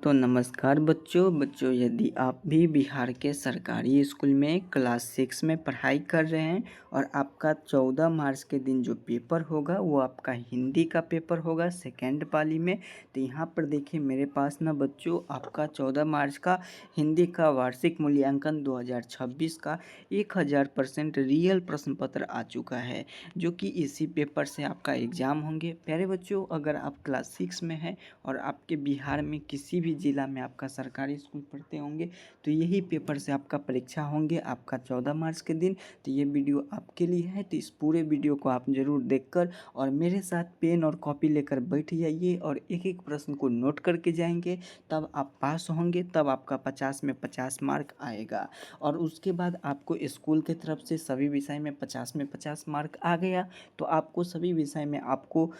तो नमस्कार बच्चों यदि आप भी बिहार के सरकारी स्कूल में क्लास 6 में पढ़ाई कर रहे हैं और आपका 14 मार्च के दिन जो पेपर होगा वो आपका हिंदी का पेपर होगा सेकेंड पाली में। तो यहाँ पर देखिए मेरे पास ना बच्चों आपका 14 मार्च का हिंदी का वार्षिक मूल्यांकन 2026 का 1000% रियल प्रश्न पत्र आ चुका है, जो कि इसी पेपर से आपका एग्ज़ाम होंगे। प्यारे बच्चों, अगर आप क्लास 6 में हैं और आपके बिहार में किसी भी ज़िला में आपका सरकारी स्कूल पढ़ते होंगे तो यही पेपर से आपका परीक्षा होंगे आपका 14 मार्च के दिन। तो ये वीडियो आपके लिए है, तो इस पूरे वीडियो को आप ज़रूर देखकर और मेरे साथ पेन और कॉपी लेकर बैठ जाइए और एक एक प्रश्न को नोट करके जाएंगे, तब आप पास होंगे, तब आपका 50 में 50 मार्क आएगा। और उसके बाद आपको स्कूल की तरफ से सभी विषय में 50 में 50 मार्क आ गया तो आपको सभी विषय में आपको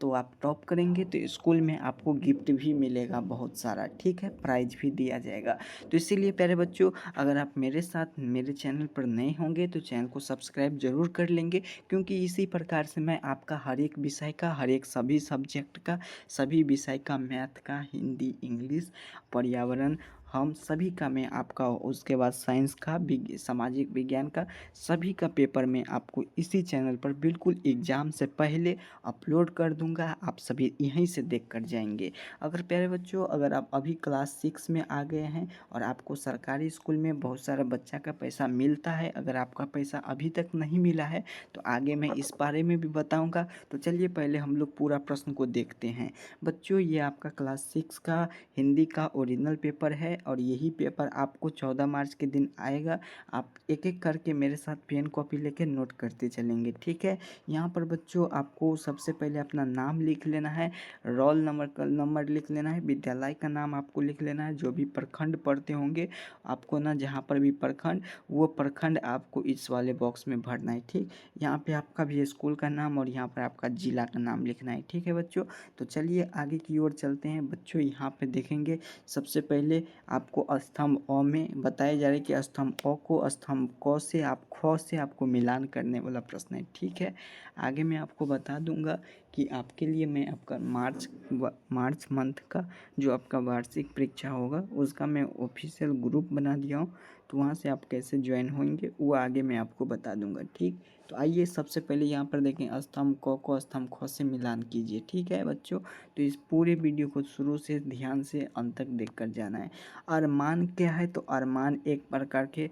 तो आप टॉप करेंगे तो स्कूल में आपको गिफ्ट भी मिलेगा बहुत सारा, ठीक है, प्राइज भी दिया जाएगा। तो इसीलिए प्यारे बच्चों, अगर आप मेरे साथ मेरे चैनल पर नए होंगे तो चैनल को सब्सक्राइब जरूर कर लेंगे, क्योंकि इसी प्रकार से मैं आपका हर एक विषय का, हर एक सभी सब्जेक्ट का, सभी विषय का, मैथ का, हिंदी, इंग्लिश, पर्यावरण, हम सभी का मैं आपका, उसके बाद साइंस का, सामाजिक विज्ञान का, सभी का पेपर में आपको इसी चैनल पर बिल्कुल एग्ज़ाम से पहले अपलोड कर दूंगा। आप सभी यहीं से देख कर जाएंगे। अगर प्यारे बच्चों, अगर आप अभी क्लास 6 में आ गए हैं और आपको सरकारी स्कूल में बहुत सारा बच्चा का पैसा मिलता है, अगर आपका पैसा अभी तक नहीं मिला है तो आगे मैं इस बारे में भी बताऊंगा। तो चलिए पहले हम लोग पूरा प्रश्न को देखते हैं। बच्चों, ये आपका क्लास 6 का हिंदी का ओरिजिनल पेपर है और यही पेपर आपको 14 मार्च के दिन आएगा। आप एक एक करके मेरे साथ पेन कॉपी लेके नोट करते चलेंगे, ठीक है। यहाँ पर बच्चों आपको सबसे पहले अपना नाम लिख लेना है, रोल नंबर लिख लेना है, विद्यालय का नाम आपको लिख लेना है, जो भी प्रखंड पढ़ते होंगे आपको ना, जहाँ पर भी प्रखंड, वो प्रखंड आपको इस वाले बॉक्स में भरना है, ठीक। यहाँ पे आपका भी स्कूल का नाम और यहाँ पर आपका जिला का नाम लिखना है, ठीक है बच्चों। तो चलिए आगे की ओर चलते हैं बच्चों। यहाँ पे देखेंगे सबसे पहले आपको स्तंभ अ में बताया जा रहा है कि स्तंभ अ को स्तंभ क से आप ख से आपको मिलान करने वाला प्रश्न है, ठीक है। आगे मैं आपको बता दूंगा कि आपके लिए मैं आपका मार्च मंथ का जो आपका वार्षिक परीक्षा होगा उसका मैं ऑफिशियल ग्रुप बना दिया हूँ, तो वहाँ से आप कैसे ज्वाइन होंगे वो आगे मैं आपको बता दूंगा, ठीक। तो आइए सबसे पहले यहाँ पर देखें, स्तंभ क को स्तंभ ख से मिलान कीजिए, ठीक है बच्चों। तो इस पूरे वीडियो को शुरू से ध्यान से अंत तक देख कर जाना है। अरमान क्या है? तो अरमान एक प्रकार के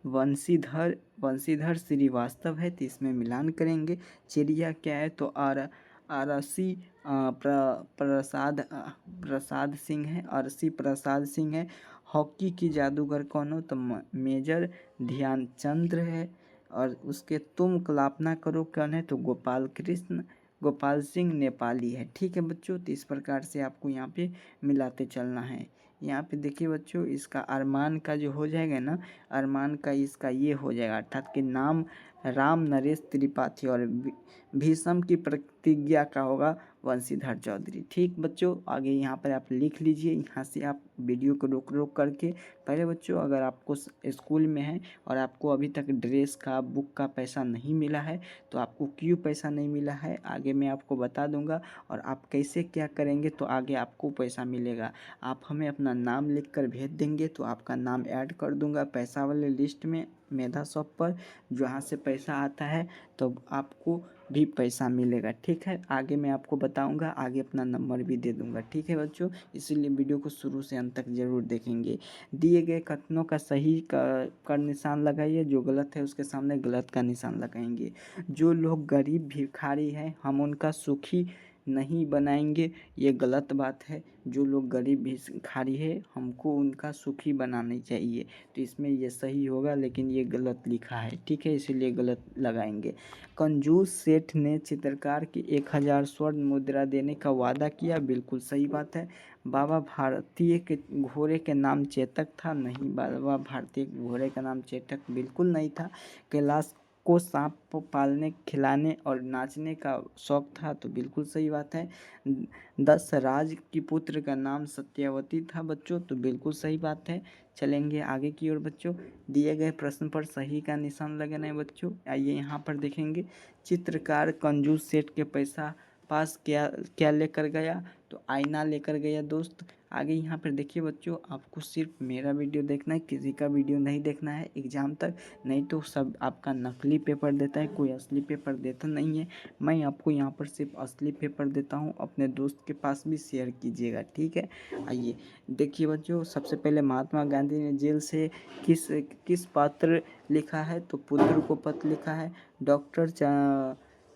वंशीधर श्रीवास्तव है, तो इसमें मिलान करेंगे। चिड़िया क्या है? तो आरसी प्रसाद सिंह है, आरसी प्रसाद सिंह है। हॉकी की जादूगर कौन हो? तो मेजर ध्यानचंद्र है। और उसके तुम कल्पना करो कौन है? तो गोपाल सिंह नेपाली है, ठीक है बच्चों। तो इस प्रकार से आपको यहाँ पे मिलाते चलना है। यहाँ पे देखिए बच्चों, इसका अरमान का जो हो जाएगा ना, अरमान का इसका ये हो जाएगा, अर्थात कि नाम राम नरेश त्रिपाठी, और भीष्म की प्रतिज्ञा का होगा वंशीधर चौधरी, ठीक बच्चों। आगे यहाँ पर आप लिख लीजिए, यहाँ से आप वीडियो को रोक करके। पहले बच्चों, अगर आपको स्कूल में है और आपको अभी तक ड्रेस का, बुक का पैसा नहीं मिला है तो आपको क्यों पैसा नहीं मिला है आगे मैं आपको बता दूंगा, और आप कैसे क्या करेंगे तो आगे आपको पैसा मिलेगा। आप हमें अपना नाम लिख कर भेज देंगे तो आपका नाम ऐड कर दूंगा पैसा वाले लिस्ट में, मेधा शॉप पर, जहाँ से पैसा आता है तो आपको भी पैसा मिलेगा, ठीक है। आगे मैं आपको बताऊंगा, आगे अपना नंबर भी दे दूंगा, ठीक है बच्चों। इसीलिए वीडियो को शुरू से अंत तक जरूर देखेंगे। दिए गए कथनों का सही का निशान लगाइए, जो गलत है उसके सामने गलत का निशान लगाएंगे। जो लोग गरीब भिखारी हैं हम उनका सुखी नहीं बनाएंगे, ये गलत बात है। जो लोग गरीब भिखारी है हमको उनका सुखी बनाना चाहिए, तो इसमें ये सही होगा, लेकिन ये गलत लिखा है, ठीक है, इसीलिए गलत लगाएंगे। कंजूस सेठ ने चित्रकार की 1000 स्वर्ण मुद्रा देने का वादा किया, बिल्कुल सही बात है। बाबा भारतीय के घोड़े के नाम चेतक था, नहीं, बाबा भारतीय घोड़े का नाम चेतक बिल्कुल नहीं था। कैलाश को सांप पालने, खिलाने और नाचने का शौक था, तो बिल्कुल सही बात है। दशराज की पुत्र का नाम सत्यवती था बच्चों, तो बिल्कुल सही बात है। चलेंगे आगे की ओर बच्चों। दिए गए प्रश्न पर सही का निशान लगाना है बच्चों। आइए यहाँ पर देखेंगे, चित्रकार कंजूस सेठ के पैसा पास क्या क्या लेकर गया? तो आईना लेकर गया दोस्त। आगे यहाँ पर देखिए बच्चों, आपको सिर्फ मेरा वीडियो देखना है, किसी का वीडियो नहीं देखना है एग्ज़ाम तक, नहीं तो सब आपका नकली पेपर देता है, कोई असली पेपर देता नहीं है। मैं आपको यहाँ पर सिर्फ असली पेपर देता हूँ, अपने दोस्त के पास भी शेयर कीजिएगा, ठीक है। आइए देखिए बच्चों, सबसे पहले महात्मा गांधी ने जेल से किस किस पात्र लिखा है, तो पुत्र को पत्र लिखा है। डॉक्टर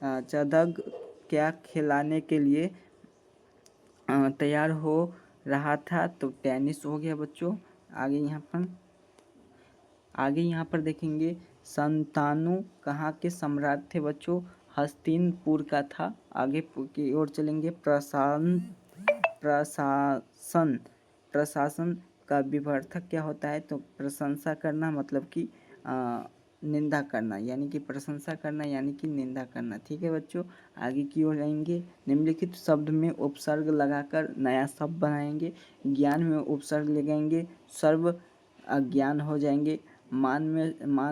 चदग क्या खिलाने के लिए तैयार हो रहा था, तो टेनिस हो गया बच्चों। आगे यहाँ पर देखेंगे, संतानु कहाँ के सम्राट थे बच्चों, हस्तिनपुर का था। आगे की ओर चलेंगे, प्रशासन प्रशासन का विभर्थक क्या होता है, तो प्रशंसा करना मतलब कि निंदा करना, यानी कि प्रशंसा करना यानी कि निंदा करना, ठीक है बच्चों। आगे की ओर जाएंगे, निम्नलिखित शब्द में उपसर्ग लगाकर नया शब्द बनाएंगे। ज्ञान में उपसर्ग लगाएंगे, सर्व अज्ञान हो जाएंगे। मान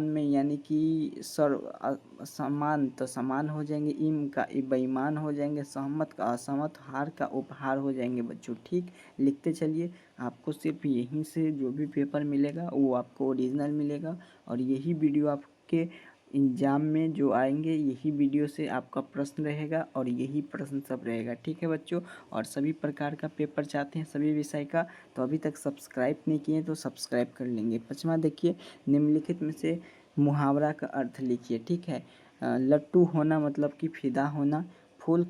में यानी कि समान तो समान हो जाएंगे। इम का बेईमान हो जाएंगे। सहमत का असहमत। हार का उपहार हो जाएंगे बच्चों, ठीक। लिखते चलिए, आपको सिर्फ यहीं से जो भी पेपर मिलेगा वो आपको ओरिजिनल मिलेगा, और यही वीडियो आपके एग्जाम में जो आएंगे यही वीडियो से आपका प्रश्न रहेगा और यही प्रश्न सब रहेगा, ठीक है बच्चों। और सभी प्रकार का पेपर चाहते हैं सभी विषय का, तो अभी तक सब्सक्राइब नहीं किए तो सब्सक्राइब कर लेंगे। 5वां देखिए, निम्नलिखित में से मुहावरा का अर्थ लिखिए, ठीक है। लट्टू होना मतलब कि फिदा होना। फूल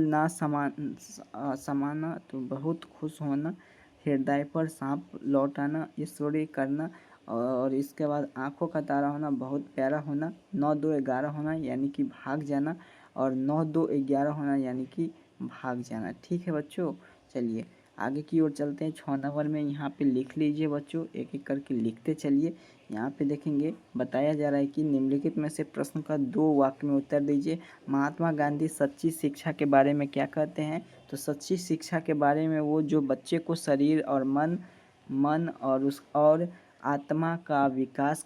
ना समाना तो बहुत खुश होना। हृदय पर सांप लौट आना, ईश्वरी करना। और इसके बाद आंखों का तारा होना, बहुत प्यारा होना। 9-2-11 होना यानी कि भाग जाना, और 9-2-11 होना यानी कि भाग जाना, ठीक है बच्चों। चलिए आगे की ओर चलते हैं। 6 नंबर में यहाँ पे लिख लीजिए बच्चों, एक एक करके लिखते चलिए। यहाँ पे देखेंगे, बताया जा रहा है कि निम्नलिखित में से प्रश्न का 2 वाक्य में उत्तर दीजिए। महात्मा गांधी सच्ची शिक्षा के बारे में क्या कहते हैं, तो सच्ची शिक्षा के बारे में वो जो बच्चे को शरीर और मन और आत्मा का विकास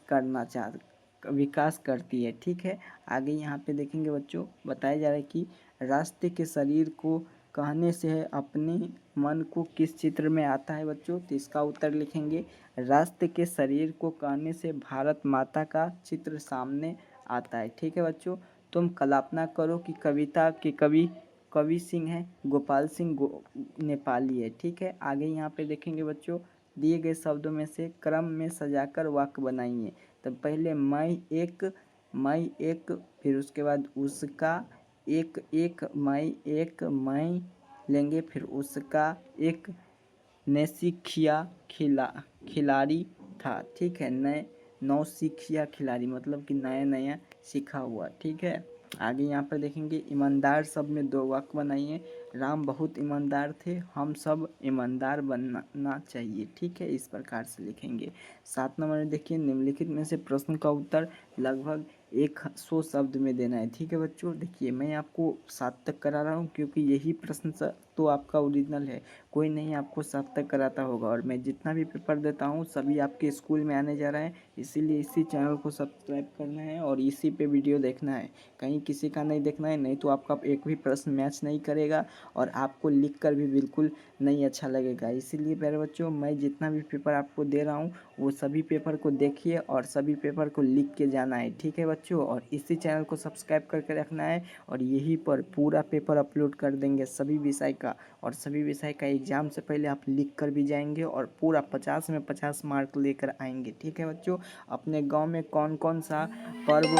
करती है, ठीक है। आगे यहाँ पे देखेंगे बच्चों, बताया जा रहा है कि राष्ट्र के शरीर को कहने से अपने मन को किस चित्र में आता है बच्चों, तो इसका उत्तर लिखेंगे, राष्ट्र के शरीर को कहने से भारत माता का चित्र सामने आता है, ठीक है बच्चों। तुम कल्पना करो कि कविता के कवि सिंह है, गोपाल सिंह नेपाली है, ठीक है। आगे यहाँ पे देखेंगे बच्चों, दिए गए शब्दों में से क्रम में सजाकर वाक्य बनाइए। तो पहले मैं एक, फिर उसके बाद उसका मैं लेंगे, फिर उसका एक खिलाड़ी था, ठीक है। नौसिखिया खिलाड़ी मतलब कि नया नया सीखा हुआ, ठीक है। आगे यहाँ पर देखेंगे, ईमानदार शब्द में 2 वाक्य बनाइए। राम बहुत ईमानदार थे, हम सब ईमानदार बनना चाहिए, ठीक है। इस प्रकार से लिखेंगे। 7 नंबर में देखिए, निम्नलिखित में से प्रश्न का उत्तर लगभग 100 शब्द में देना है, ठीक है बच्चों। देखिए मैं आपको 7 तक करा रहा हूँ क्योंकि यही प्रश्न तो आपका ओरिजिनल है, कोई नहीं आपको 7 तक कराता होगा। और मैं जितना भी पेपर देता हूँ सभी आपके स्कूल में आने जा रहा है, इसीलिए इसी चैनल को सब्सक्राइब करना है और इसी पे वीडियो देखना है, कहीं किसी का नहीं देखना है, नहीं तो आपका एक भी प्रश्न मैच नहीं करेगा और आपको लिख कर भी बिल्कुल नहीं अच्छा लगेगा। इसीलिए प्यारे बच्चों, मैं जितना भी पेपर आपको दे रहा हूँ वो सभी पेपर को देखिए और सभी पेपर को लिख के जाना है, ठीक है बच्चों। और इसी चैनल को सब्सक्राइब करके रखना है, और यहीं पर पूरा पेपर अपलोड कर देंगे सभी विषय का, और सभी विषय का एग्जाम से पहले आप लिख कर भी जाएंगे और पूरा 50 में 50 मार्क लेकर आएंगे, ठीक है बच्चों। अपने गांव में कौन कौन सा पर्व,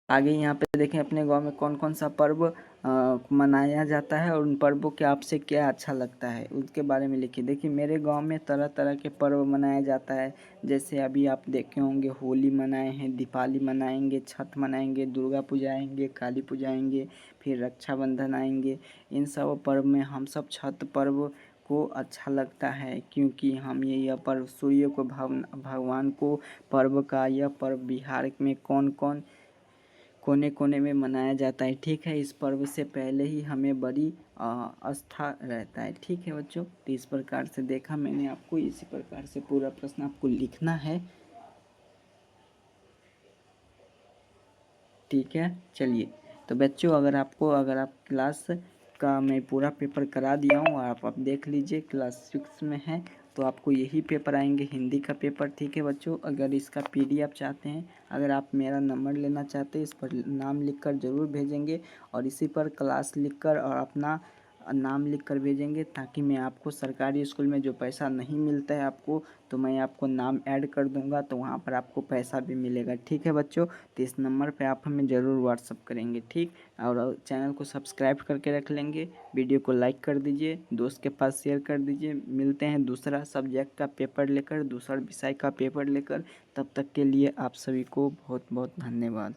आगे यहाँ पे देखें, अपने गांव में कौन कौन सा पर्व मनाया जाता है और उन पर्वों के आपसे क्या अच्छा लगता है उसके बारे में लिखिए। देखिए मेरे गांव में तरह तरह के पर्व मनाया जाता है, जैसे अभी आप देखे होंगे होली मनाए हैं, दीपावली मनाएंगे, छठ मनाएंगे, दुर्गा पूजा आएंगे, काली पूजा आएंगे, फिर रक्षाबंधन आएंगे। इन सब पर्व में हम सब छठ पर्व को अच्छा लगता है, क्योंकि हम यह पर्व सूर्य को भगवान को पर्व का यह पर्व बिहार में कौन कौन कोने कोने में मनाया जाता है, ठीक है। इस पर्व से पहले ही हमें बड़ी आस्था रहता है, ठीक है बच्चों। तो इस प्रकार से देखा मैंने आपको, इसी प्रकार से पूरा प्रश्न आपको लिखना है, ठीक है। चलिए तो बच्चों, अगर आप क्लास का मैं पूरा पेपर करा दिया हूँ। आप अब देख लीजिए, क्लास 6 में है तो आपको यही पेपर आएंगे, हिंदी का पेपर। ठीक है बच्चों, अगर इसका PDF चाहते हैं, अगर आप मेरा नंबर लेना चाहते हैं, इस पर नाम लिखकर ज़रूर भेजेंगे और इसी पर क्लास लिखकर और अपना नाम लिख कर भेजेंगे, ताकि मैं आपको सरकारी स्कूल में जो पैसा नहीं मिलता है आपको, तो मैं आपको नाम ऐड कर दूंगा, तो वहाँ पर आपको पैसा भी मिलेगा। ठीक है बच्चों, तो इस नंबर पे आप हमें ज़रूर व्हाट्सअप करेंगे। ठीक, और चैनल को सब्सक्राइब करके रख लेंगे, वीडियो को लाइक कर दीजिए, दोस्त के पास शेयर कर दीजिए। मिलते हैं दूसरा सब्जेक्ट का पेपर लेकर, दूसरा विषय का पेपर लेकर। तब तक के लिए आप सभी को बहुत बहुत धन्यवाद।